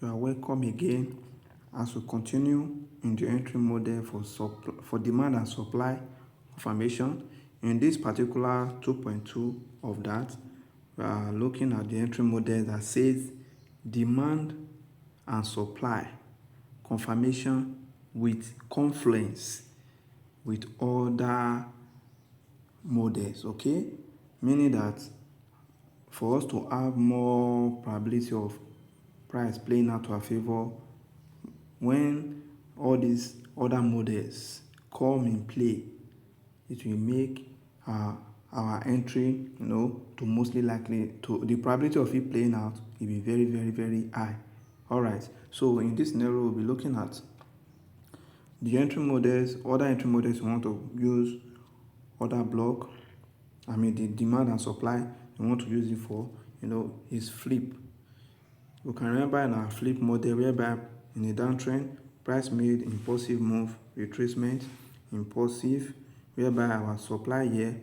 You are welcome again as we continue in the entry model for demand and supply confirmation. In this particular 2.2 of that, we are looking at the entry model that says demand and supply confirmation with Confluence with other models, okay? Meaning that for us to have more probability of price playing out to our favor, when all these other models come in play, it will make our entry, to mostly likely to the probability of it playing out will be very, very, very high. All right. So in this scenario, we'll be looking at the entry models, other entry models we want to use, other block. The demand and supply we want to use it for, is flip. We can remember in our flip model whereby in a downtrend, price made impulsive move, retracement, impulsive, whereby our supply here,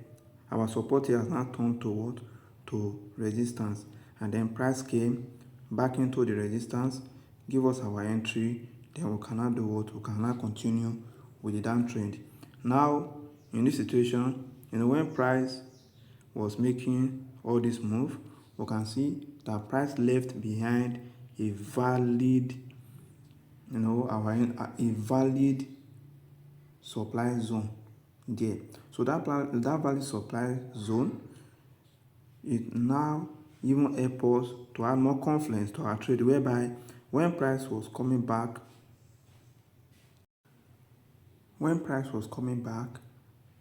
our support here has now turned to what? To resistance. And then price came back into the resistance, give us our entry, then we cannot do what? We cannot continue with the downtrend. Now, in this situation, when price was making all this move, we can see that price left behind a valid, a valid supply zone there. So that valid supply zone, it now even help us to add more confidence to our trade, whereby when price was coming back,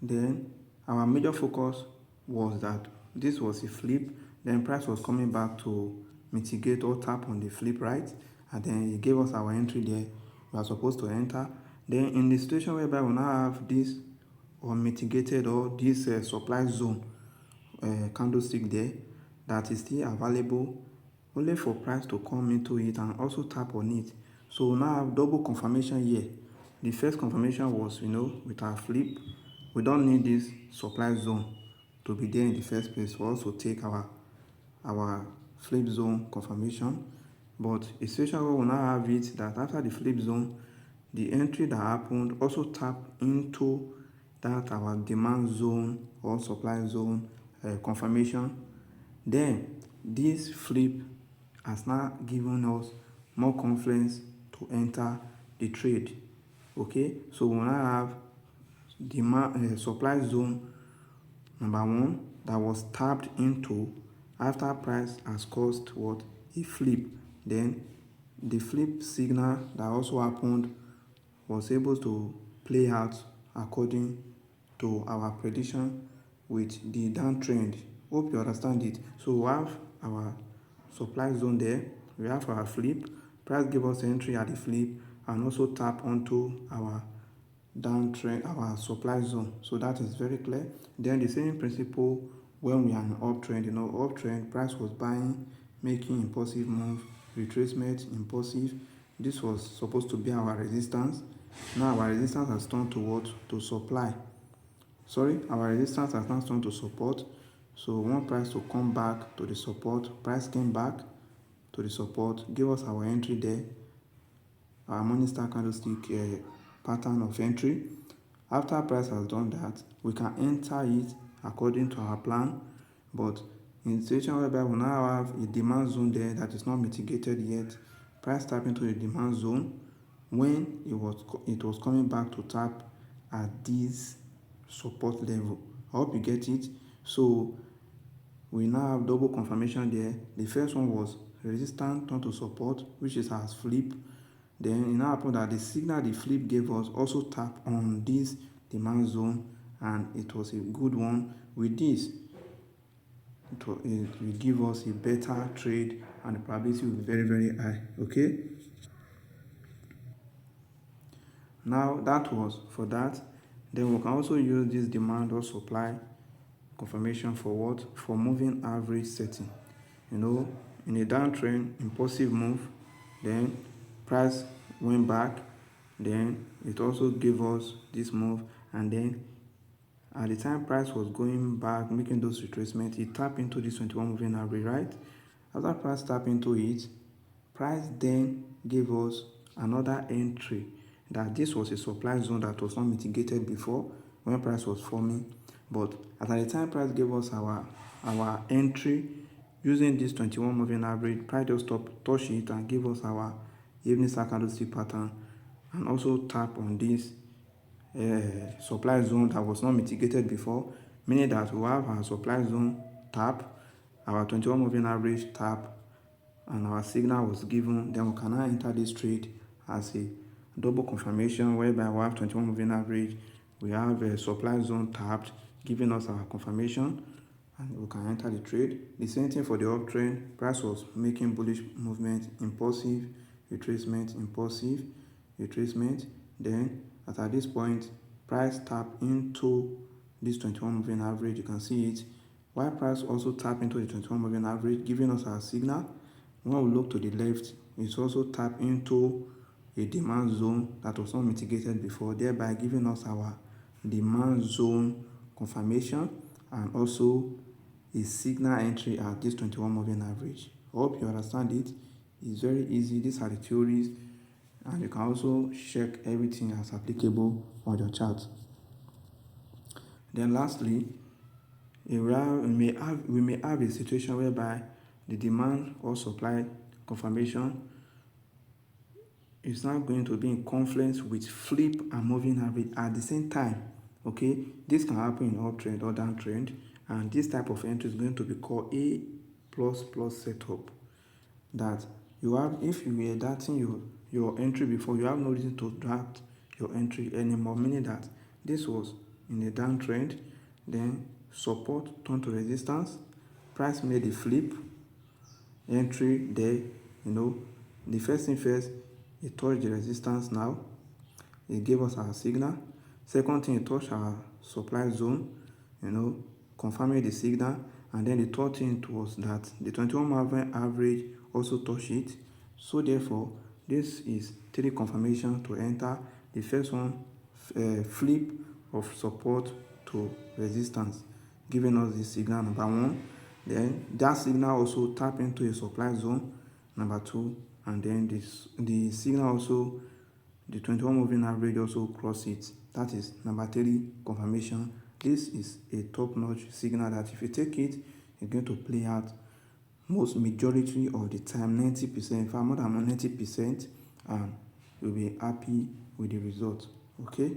then our major focus was that this was a flip, then price was coming back to mitigate or tap on the flip, right? And then it gave us our entry there. We are supposed to enter. Then in the situation whereby we now have this unmitigated or this supply zone candlestick there that is still available, only for price to come into it and also tap on it. So we now have double confirmation here. The first confirmation was, with our flip, we don't need this supply zone to be there in the first place for us to take our flip zone confirmation. But a situation where we now have it that after the flip zone, the entry that happened also tap into that our demand zone or supply zone confirmation. Then this flip has now given us more confidence to enter the trade. Okay, so we now have demand supply zone number one that was tapped into after price has caused what? A flip. Then the flip signal that also happened was able to play out according to our prediction with the downtrend. Hope you understand it. So we have our supply zone there, we have our flip, price give us entry at the flip and also tap onto our downtrend, our supply zone. So that is very clear. Then the same principle when we are in uptrend, uptrend, price was buying, making impulsive move, retracement, impulsive. This was supposed to be our resistance. Now our resistance has turned to what? To supply. Sorry, our resistance has now turned to support. So we want price to come back to the support. Price came back to the support, give us our entry there, our morning star candlestick pattern of entry. After price has done that, we can enter it according to our plan. But in the situation whereby we now have a demand zone there that is not mitigated yet, price tap into the demand zone when it was coming back to tap at this support level. I hope you get it. So we now have double confirmation there. The first one was resistance turned to support, which is our flip. Then it now happened that the signal the flip gave us also tap on this demand zone, and it was a good one. With this, it will give us a better trade and the probability will be very, very high. Okay. Now that was for that. Then we can also use this demand or supply confirmation for what? For moving average setting. In a downtrend, impulsive move, then price went back, then it also gave us this move, and then at the time price was going back, making those retracements, it tapped into this 21 moving average, right? After price tap into it, Price then gave us another entry that this was a supply zone that was not mitigated before when price was forming, but at the time price gave us our entry using this 21 moving average, price just touch it and give us our evening candlestick pattern, and also tap on this supply zone that was not mitigated before, meaning that we have our supply zone tap, our 21 moving average tap, and our signal was given. Then we can now enter this trade as a double confirmation, whereby we have 21 moving average, we have a supply zone tapped, giving us our confirmation, and we can enter the trade. The same thing for the uptrend. Price was making bullish movement, impulsive retracement, impulsive retracement. Then at this point, price tap into this 21 moving average. You can see it. While price also tap into the 21 moving average, giving us our signal. When we look to the left, it's also tap into a demand zone that was not mitigated before, thereby giving us our demand zone confirmation and also a signal entry at this 21 moving average. I hope you understand it. It's very easy. These are the theories, and you can also check everything as applicable on your chart. Then lastly, we may have a situation whereby the demand or supply confirmation is now going to be in confluence with flip and moving average at the same time. Okay, this can happen in uptrend or downtrend, and this type of entry is going to be called a plus setup. That you have, if you were dating your entry before, you have no reason to draft your entry anymore, meaning that this was in a downtrend, then support turned to resistance, price made a flip, entry there, the first thing first, it touched the resistance. Now it gave us our signal. Second thing, it touched our supply zone, confirming the signal. And then the third thing was that the 21 moving average also touched it. So therefore, this is 3 confirmation to enter. The first one, flip of support to resistance, giving us the signal number 1. Then that signal also tap into a supply zone, number 2. And then the signal also, the 21 moving average also cross it. That is number 3 confirmation. This is a top-notch signal that if you take it, it's going to play out majority of the time, 90%, in fact more than 90%, and you'll be happy with the result. Okay.